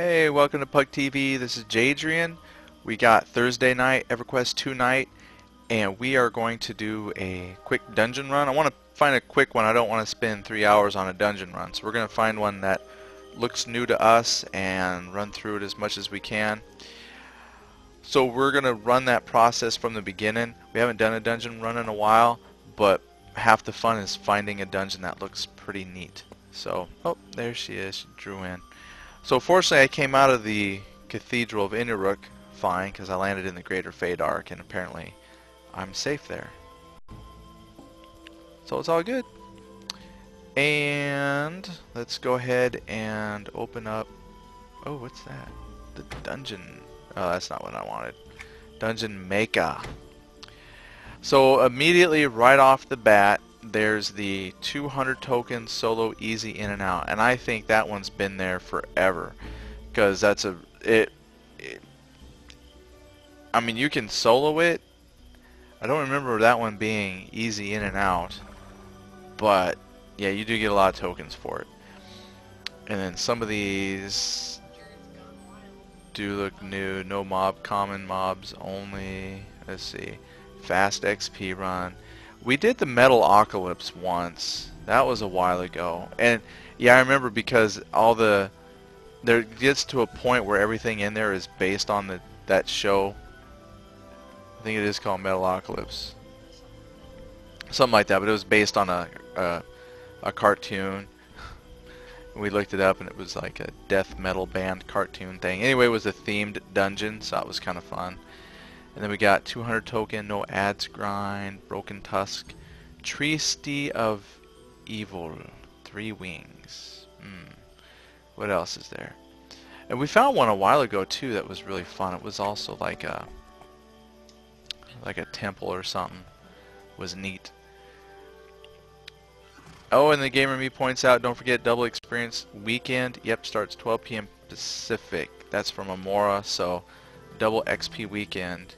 Hey, welcome to PUG TV. This is Jadrian. We got Thursday night, EverQuest 2 night, and we are going to do a quick dungeon run. I want to find a quick one. I don't want to spend 3 hours on a dungeon run, so we're going to find one that looks new to us and run through it as much as we can. So we're going to run that process from the beginning. We haven't done a dungeon run in a while, but half the fun is finding a dungeon that looks pretty neat. So, oh, there she is. She drew in. So fortunately I came out of the Cathedral of Inuruk fine because I landed in the Greater Fade Arc and apparently I'm safe there. So it's all good. And let's go ahead and open up... Oh, what's that? The dungeon. Oh, that's not what I wanted. Dungeon Mecha. So immediately right off the bat there's the 200 token solo easy in and out, and I think that one's been there forever because that's I mean, you can solo it. I don't remember that one being easy in and out, but yeah, you do get a lot of tokens for it. And then some of these do look new. No mob, common mobs only. Let's see, fast XP run. We did the Metal Apocalypse once. That was a while ago. And yeah, I remember because there gets to a point where everything in there is based on that show. I think it is called Metal Apocalypse. Something like that, but it was based on a cartoon. We looked it up and it was like a death metal band cartoon thing. Anyway, it was a themed dungeon, so that was kind of fun. And then we got 200 token, no ads grind, broken tusk, Tree of Evil, 3 wings. What else is there? And we found one a while ago too that was really fun. It was also like a temple or something. It was neat. Oh, and the Gamer Me points out, don't forget double experience weekend. Yep, starts 12 p.m. Pacific. That's from Amora, so double XP weekend.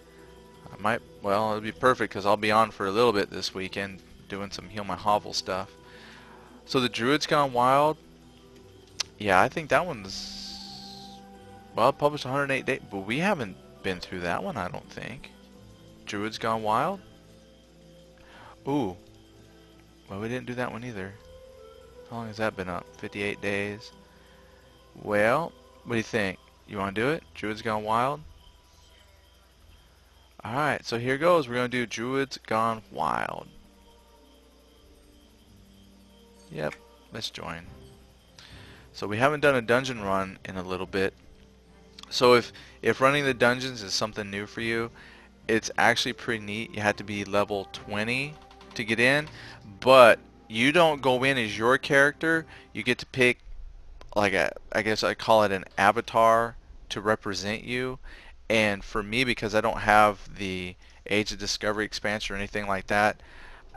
Well, it'll be perfect because I'll be on for a little bit this weekend doing some Heal My Hovel stuff. So the Druids Gone Wild, yeah, I think that one's, well, published 108 days, but we haven't been through that one, I don't think. Druids Gone Wild? Ooh, well, we didn't do that one either. How long has that been up? 58 days. Well, what do you think? You want to do it? Druids Gone Wild? Alright, so here goes. We're going to do Druids Gone Wild. Yep, let's join. So we haven't done a dungeon run in a little bit. So if running the dungeons is something new for you, it's actually pretty neat. You have to be level 20 to get in, but you don't go in as your character. You get to pick like I guess I call it an avatar to represent you. And for me, because I don't have the Age of Discovery expansion or anything like that,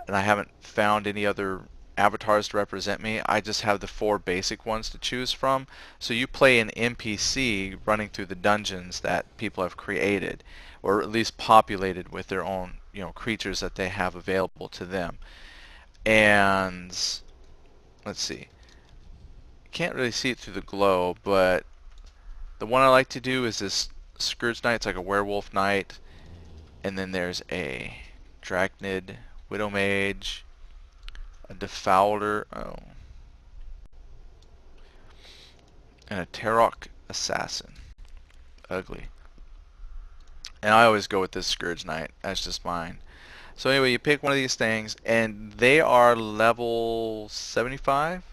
and I haven't found any other avatars to represent me, I just have the 4 basic ones to choose from. So you play an NPC running through the dungeons that people have created, or at least populated with their own, creatures that they have available to them. And let's see, can't really see it through the glow, but the one I like to do is this Scourge Knight. It's like a werewolf knight, and then there's a Drachnid Widow Mage, a Defouler, and a Tarok Assassin. Ugly. And I always go with this Scourge Knight. That's just mine. So anyway, you pick one of these things, and they are level 75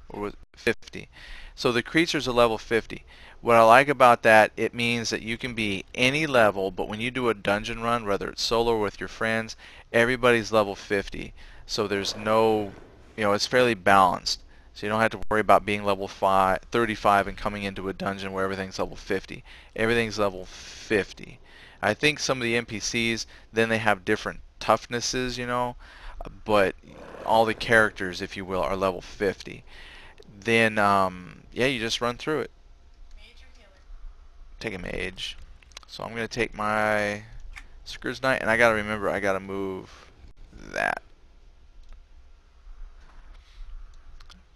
or 50. So the creatures are level 50. What I like about that, it means that you can be any level, but when you do a dungeon run, whether it's solo or with your friends, everybody's level 50. So there's no, it's fairly balanced. So you don't have to worry about being level 35 and coming into a dungeon where everything's level 50. Everything's level 50. I think some of the NPCs, then they have different toughnesses, but all the characters, if you will, are level 50. Then, yeah, you just run through it. Take a mage. So I'm going to take my Scourge Knight, and I got to remember, I got to move that.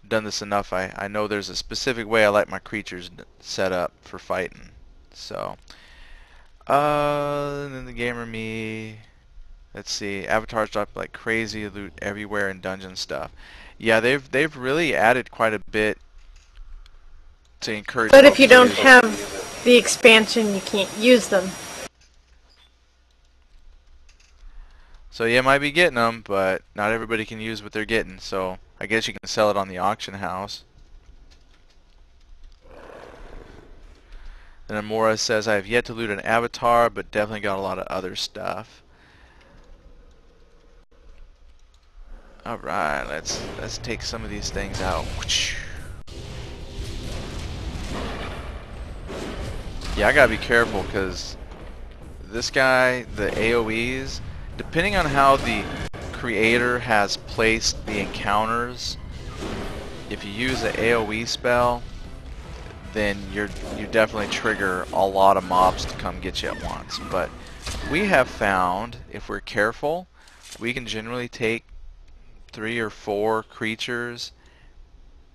done this enough. I know there's a specific way I like my creatures set up for fighting. So, and then the gamer me. Let's see. Avatars drop like crazy, loot everywhere, and dungeon stuff. Yeah, they've really added quite a bit to encourage But if folks you to don't use. have the expansion, you can't use them. So you might be getting them, but not everybody can use what they're getting. So I guess you can sell it on the auction house. And then Mora says, I have yet to loot an avatar, but definitely got a lot of other stuff. Alright, let's take some of these things out. Yeah, I gotta be careful because this guy, the AoEs, depending on how the creator has placed the encounters, if you use an AoE spell, then you definitely trigger a lot of mobs to come get you at once. But we have found, if we're careful, we can generally take 3 or 4 creatures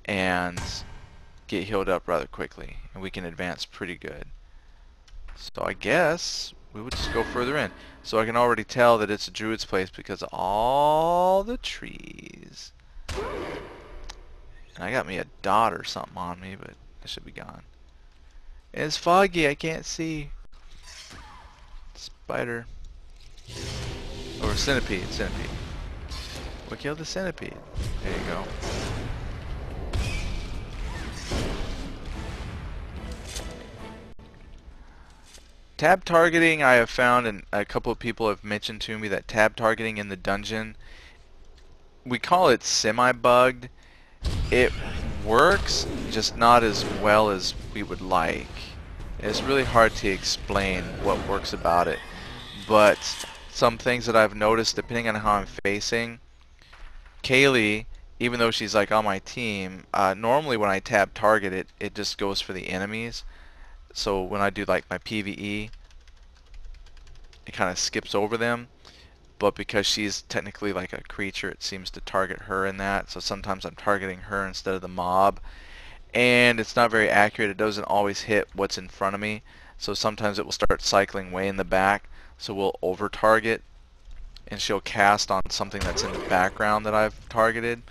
and get healed up rather quickly, and we can advance pretty good. So I guess we would just go further in. So I can already tell that it's a druid's place because of all the trees. And I got me a dot or something on me, but it should be gone. And it's foggy, I can't see. Spider. Or centipede, centipede. We killed the centipede. There you go. Tab targeting, I have found, and a couple of people have mentioned to me that tab targeting in the dungeon, we call it semi-bugged. It works, just not as well as we would like. It's really hard to explain what works about it. But some things that I've noticed, depending on how I'm facing, Kaylee, even though she's like on my team, normally when I tab target it, it just goes for the enemies. So when I do like my PvE, it kind of skips over them. But because she's technically like a creature, it seems to target her in that. So sometimes I'm targeting her instead of the mob. And it's not very accurate. It doesn't always hit what's in front of me. So sometimes it will start cycling way in the back. So we'll over target, and she'll cast on something that's in the background that I've targeted.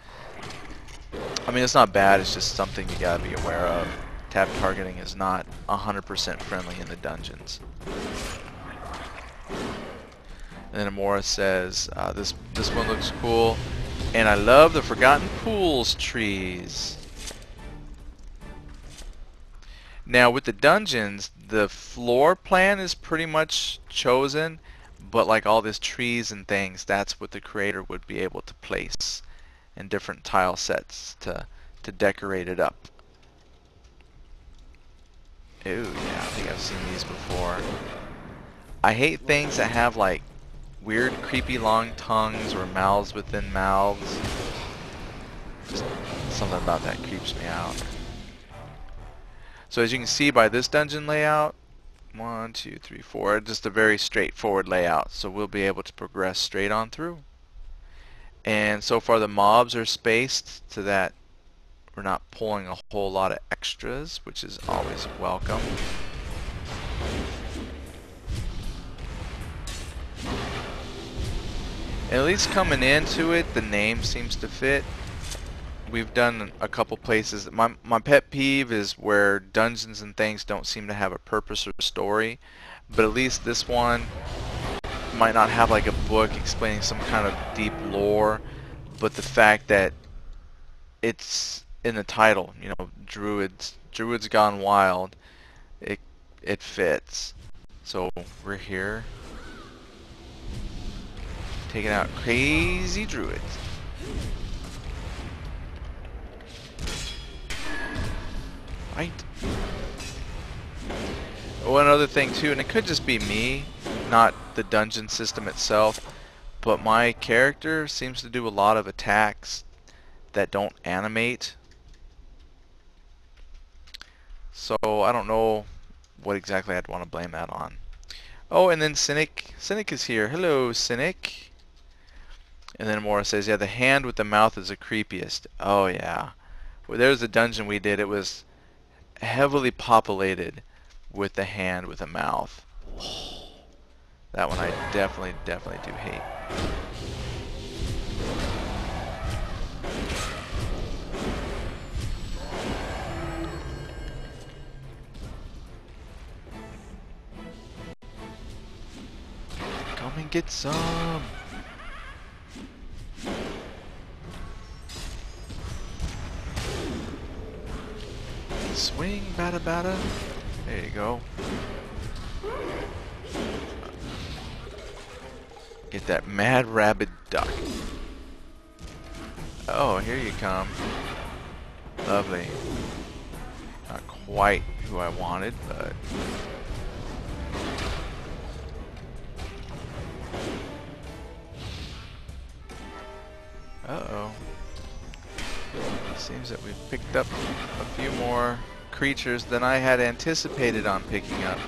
I mean, it's not bad. It's just something you gotta be aware of. Tab targeting is not 100% friendly in the dungeons. And then Amora says, this one looks cool, and I love the Forgotten Pools trees. Now with the dungeons, the floor plan is pretty much chosen, but like all these trees and things, that's what the creator would be able to place in different tile sets to decorate it up. Ooh, yeah, I think I've seen these before. I hate things that have like weird, creepy long tongues or mouths within mouths. Just something about that creeps me out. So as you can see by this dungeon layout, 1, 2, 3, 4, just a very straightforward layout. So we'll be able to progress straight on through. And so far the mobs are spaced so that we're not pulling a whole lot of extras, which is always welcome. And at least coming into it, the name seems to fit. We've done a couple places. My pet peeve is where dungeons and things don't seem to have a purpose or story. But at least this one might not have like a book explaining some kind of deep lore. But the fact that it's in the title, you know, Druids Gone Wild, it fits. So we're here, taking out crazy druids. Right. One other thing too, and it could just be me, not the dungeon system itself, but my character seems to do a lot of attacks that don't animate. So I don't know what exactly I'd want to blame that on. Oh, and then Cynic is here. Hello, Cynic. And then Mora says, yeah, the hand with the mouth is the creepiest. Oh, yeah. Well, there's a dungeon we did. It was heavily populated with the hand with a mouth. That one I definitely do hate. Come and get some. Swing, bada bada. There you go. Get that mad rabid duck. Oh, here you come. Lovely. Not quite who I wanted, but... Uh-oh. Seems that we've picked up a few more creatures than I had anticipated on picking up.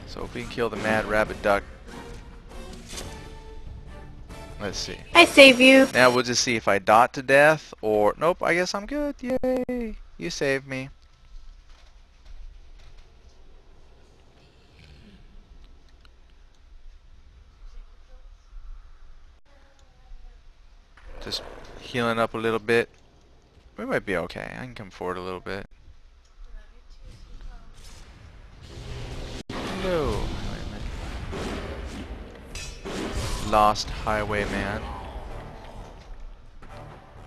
So if we can kill the mad rabbit duck. Let's see. I save you. Now we'll just see if I dot to death or... Nope, I guess I'm good. Yay! You saved me. Just healing up a little bit. We might be okay. I can come forward a little bit. Hello, highwayman. Lost highwayman.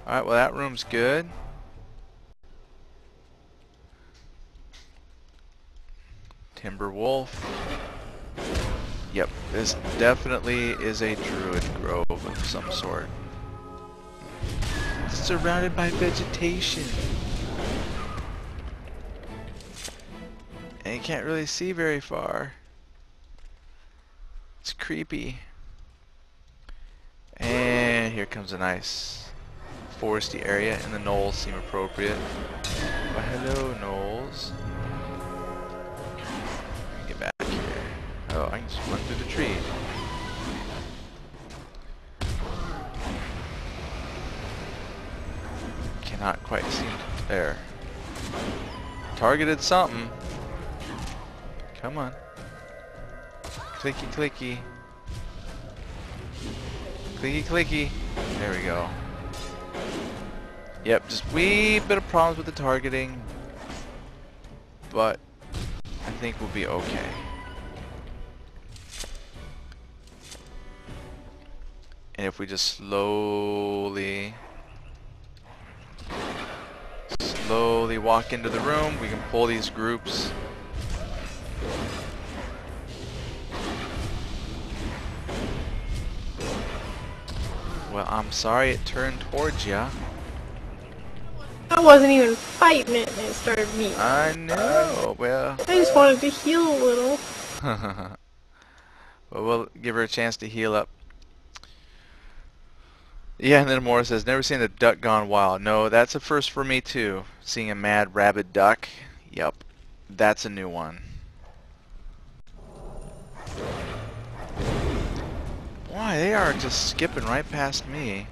Alright, well that room's good. Timber wolf. Yep, this definitely is a druid grove of some sort. It's surrounded by vegetation. And you can't really see very far. It's creepy. And here comes a nice foresty area, and the knolls seem appropriate. Well, hello, knolls. Get back here. Oh, I can just run through the tree. Cannot quite seem to... There. Targeted something. Come on. Clicky clicky. Clicky clicky. There we go. Yep, just wee bit of problems with the targeting. But I think we'll be okay. And if we just slowly walk into the room, we can pull these groups. Well, I'm sorry it turned towards ya. I wasn't even fighting it and it started me. I know, well. I just wanted to heal a little. Well, we'll give her a chance to heal up. Yeah, and then Morris says, never seen a duck gone wild. No, that's a first for me too. Seeing a mad rabid duck. Yep, that's a new one. Why, they are just skipping right past me.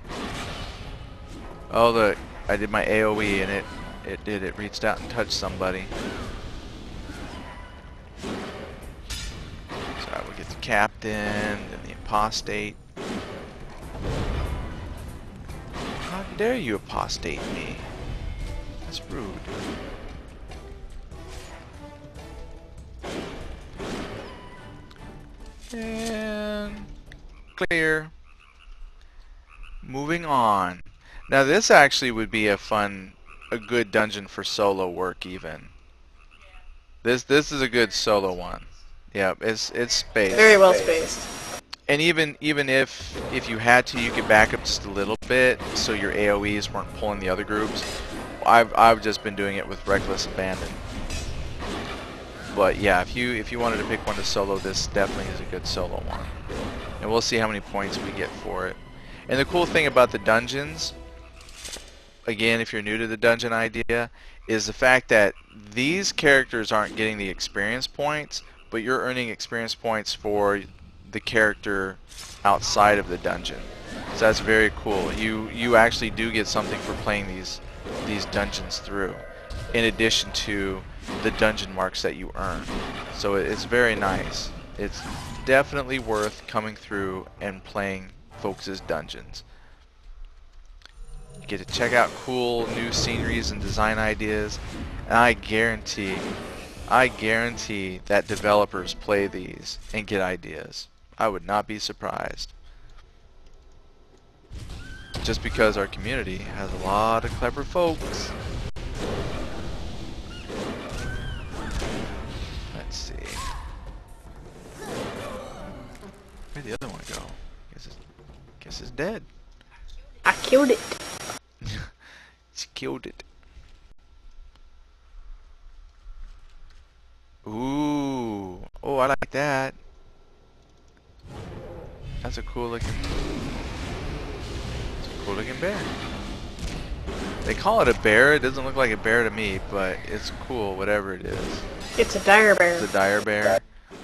Oh, look, I did my AoE and it reached out and touched somebody. So I will get the captain, then the apostate. How dare you apostate me? That's rude. And clear. Moving on. Now this actually would be a good dungeon for solo work even. This is a good solo one. Yeah, it's spaced. Very well spaced. And even if you had to, you could back up just a little bit so your AoEs weren't pulling the other groups. I've just been doing it with reckless abandon. But yeah, if you wanted to pick one to solo, this definitely is a good solo one. And we'll see how many points we get for it. And the cool thing about the dungeons, again, if you're new to the dungeon idea, is the fact that these characters aren't getting the experience points, but you're earning experience points for the character outside of the dungeon. So that's very cool. You actually do get something for playing these dungeons through, in addition to the dungeon marks that you earn. So it's very nice. It's definitely worth coming through and playing folks' dungeons. You get to check out cool new sceneries and design ideas, and I guarantee that developers play these and get ideas. I would not be surprised. Just because our community has a lot of clever folks. Let's see. Where'd the other one go? Guess it's dead. I killed it. She killed it. Ooh. Oh, I like that. That's a cool looking bear. They call it a bear. It doesn't look like a bear to me, but it's cool, whatever it is. It's a dire bear. It's a dire bear.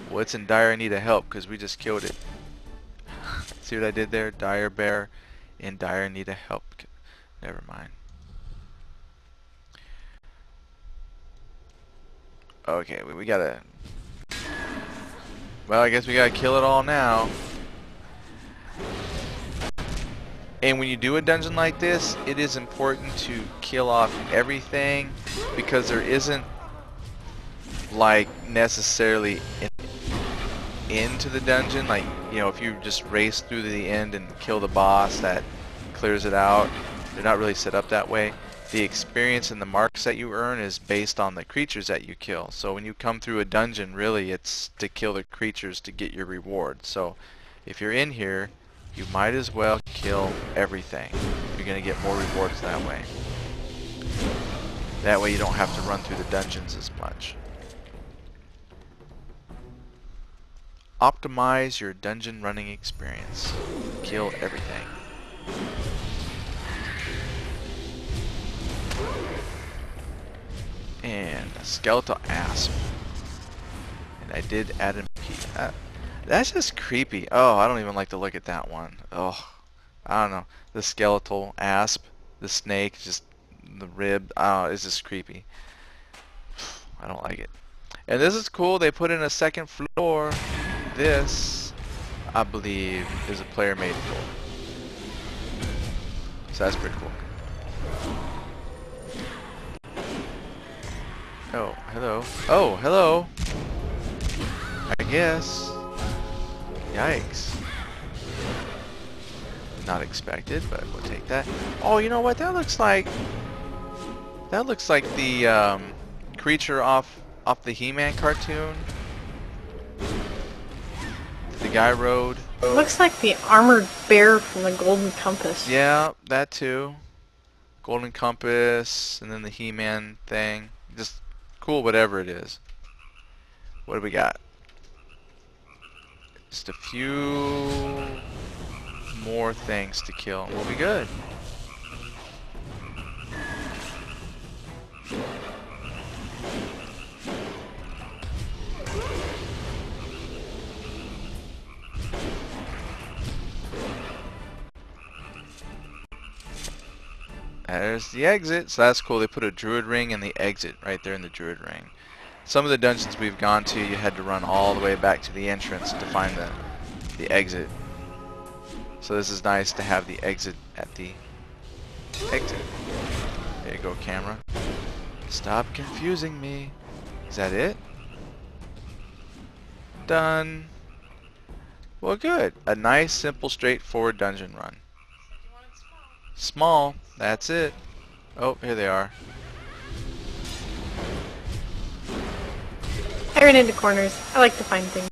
Well, it's in dire need of help because we just killed it. See what I did there? Dire bear in dire need of help. Never mind. Okay, we gotta... Well, I guess we gotta kill it all now. And when you do a dungeon like this, it is important to kill off everything, because there isn't like necessarily an end to the dungeon. Like, you know, if you just race through to the end and kill the boss, that clears it out. They're not really set up that way. The experience and the marks that you earn is based on the creatures that you kill. So when you come through a dungeon, really it's to kill the creatures to get your reward. So if you're in here, you might as well kill everything. You're going to get more rewards that way. That way you don't have to run through the dungeons as much. Optimize your dungeon running experience. Kill everything. And a skeletal asp. And I did add a key. That's just creepy. Oh, I don't even like to look at that one. Oh, I don't know. The skeletal asp, the snake, just the rib. Oh, it's just creepy. I don't like it. And this is cool. They put in a second floor. This, I believe, is a player-made floor. So that's pretty cool. Oh, hello. Oh, hello. I guess. Yikes. Not expected, but we'll take that. Oh, you know what? That looks like the creature off the He-Man cartoon. The guy rode. Looks like the armored bear from the Golden Compass. Yeah, that too. Golden Compass, and then the He-Man thing. Just cool, whatever it is. What do we got? Just a few more things to kill and we'll be good. There's the exit, so that's cool. They put a druid ring in the exit right there in the druid ring. Some of the dungeons we've gone to, you had to run all the way back to the entrance to find the exit. So this is nice to have the exit at the exit. There you go, camera. Stop confusing me. Is that it? Done. Well, good. A nice, simple, straightforward dungeon run. Small. That's it. Oh, here they are. I ran into corners. I like to find things.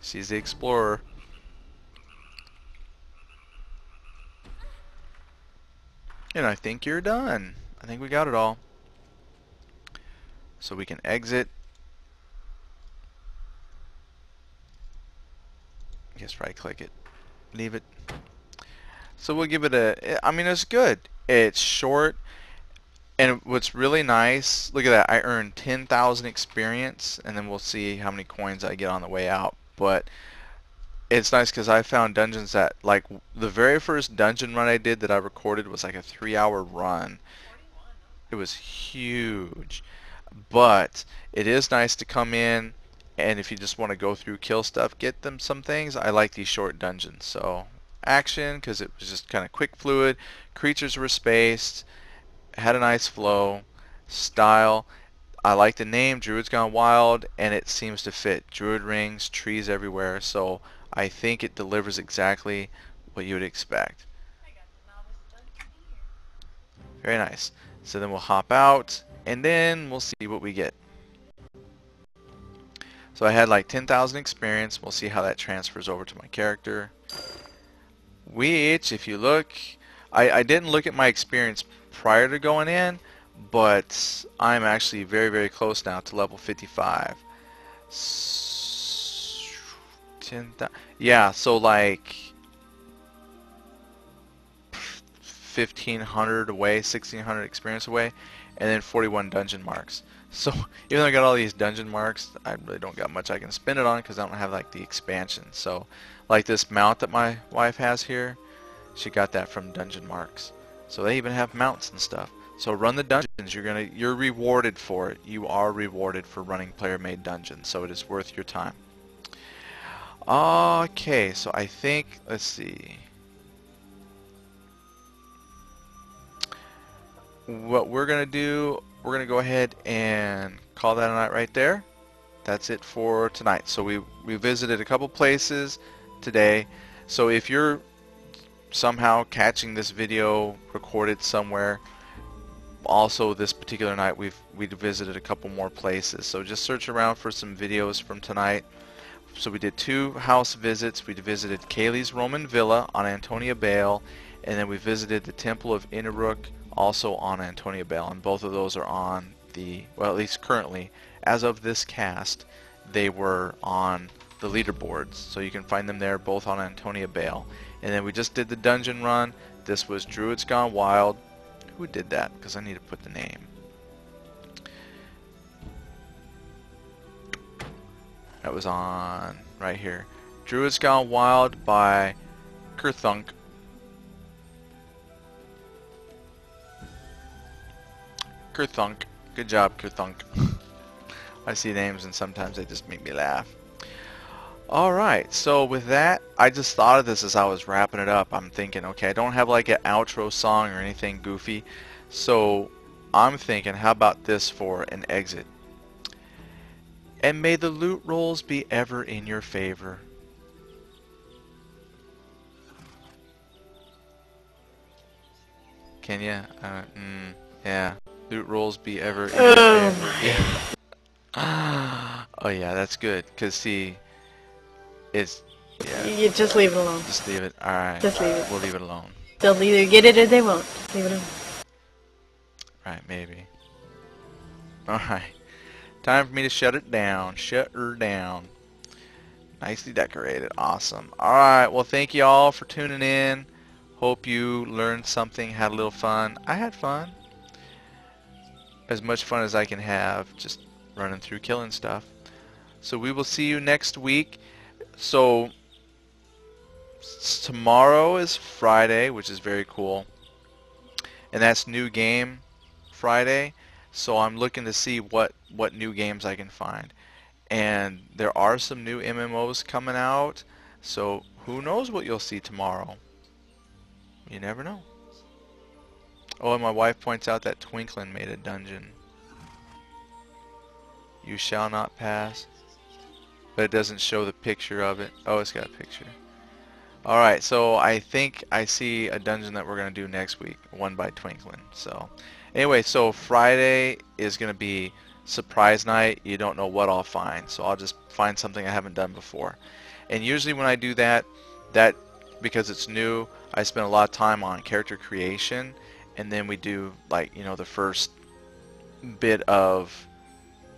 She's the explorer. And I think you're done. I think we got it all. So we can exit. I guess right click it. Leave it. So we'll give it a, I mean, it's good. It's short. And what's really nice, look at that, I earned 10,000 experience, and then we'll see how many coins I get on the way out. But it's nice because I found dungeons that, like, the very first dungeon run I did that I recorded was like a 3-hour run. It was huge. But it is nice to come in, and if you just want to go through, kill stuff, get them some things. I like these short dungeons. So action, because it was just kind of quick, fluid. Creatures were spaced, had a nice flow. Style, I like the name Druids Gone Wild, and it seems to fit. Druid rings, trees everywhere, so I think it delivers exactly what you would expect. Very nice. So then we'll hop out, and then we'll see what we get. So I had like 10,000 experience. We'll see how that transfers over to my character. Which, if you look, I didn't look at my experience prior to going in, but I'm actually very, very close now to level 55. 10,000. Yeah, so like 1,500 away, 1,600 experience away, and then 41 dungeon marks. So even though I got all these dungeon marks, I really don't got much I can spend it on because I don't have like the expansion. So like this mount that my wife has here, she got that from dungeon marks. So they even have mounts and stuff. So run the dungeons. You're rewarded for it. You are rewarded for running player-made dungeons. So it is worth your time. Okay, so I think, let's see. What we're gonna do, we're gonna go ahead and call that a night right there. That's it for tonight. So we visited a couple places today. So if you're somehow catching this video recorded somewhere, also this particular night we visited a couple more places. So just search around for some videos from tonight. So we did 2 house visits. We visited Kaylee's Roman Villa on Antonia Bayle, and then we visited the Temple of Inaruk, also on Antonia Bayle, and both of those are on the, well, at least currently, as of this cast, they were on the leaderboards, so you can find them there, both on Antonia Bayle. And then we just did the dungeon run. This was Druids Gone Wild. Who did that? Because I need to put the name. That was on right here. Druids Gone Wild by Kurthunk. Kurthunk. Good job, Kurthunk. I see names and sometimes they just make me laugh. Alright, so with that, I just thought of this as I was wrapping it up. I'm thinking, okay, I don't have like an outro song or anything goofy. So I'm thinking, how about this for an exit? And may the loot rolls be ever in your favor. Can ya? Yeah. Loot rolls be ever in your favor. Yeah. Oh yeah, that's good. Cause see, it's yeah. You just leave it alone. Just leave it. All right. Just leave it. We'll leave it alone. They'll either get it or they won't. Just leave it alone. Right, maybe. All right. Time for me to shut it down. Shut her down. Nicely decorated. Awesome. All right. Well, thank you all for tuning in. Hope you learned something, had a little fun. I had fun. As much fun as I can have, just running through killing stuff. So we will see you next week. So tomorrow is Friday, which is very cool. And that's New Game Friday. So I'm looking to see what new games I can find. And there are some new MMOs coming out. So who knows what you'll see tomorrow. You never know. Oh, and my wife points out that Twinkling made a dungeon. You shall not pass. But it doesn't show the picture of it. Oh, it's got a picture. Alright, so I think I see a dungeon that we're going to do next week. One by Twinkling. So, anyway, so Friday is going to be surprise night. You don't know what I'll find. So I'll just find something I haven't done before. And usually when I do that, because it's new, I spend a lot of time on character creation. And then we do, like, you know, the first bit of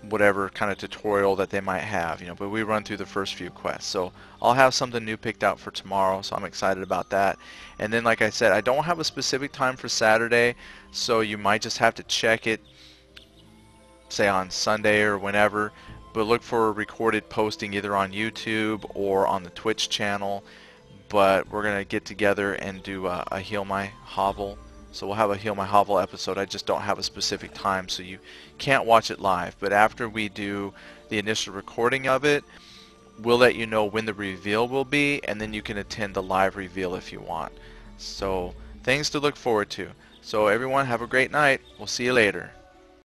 whatever kind of tutorial that they might have, you know, but we run through the first few quests. So I'll have something new picked out for tomorrow, so I'm excited about that. And then, like I said, I don't have a specific time for Saturday, so you might just have to check it, say on Sunday or whenever, but look for a recorded posting either on YouTube or on the Twitch channel. But we're going to get together and do a Heal My Hovel. So we'll have a Heal My Hovel episode. I just don't have a specific time, so you can't watch it live. But after we do the initial recording of it, we'll let you know when the reveal will be, and then you can attend the live reveal if you want. So things to look forward to. So everyone, have a great night. We'll see you later.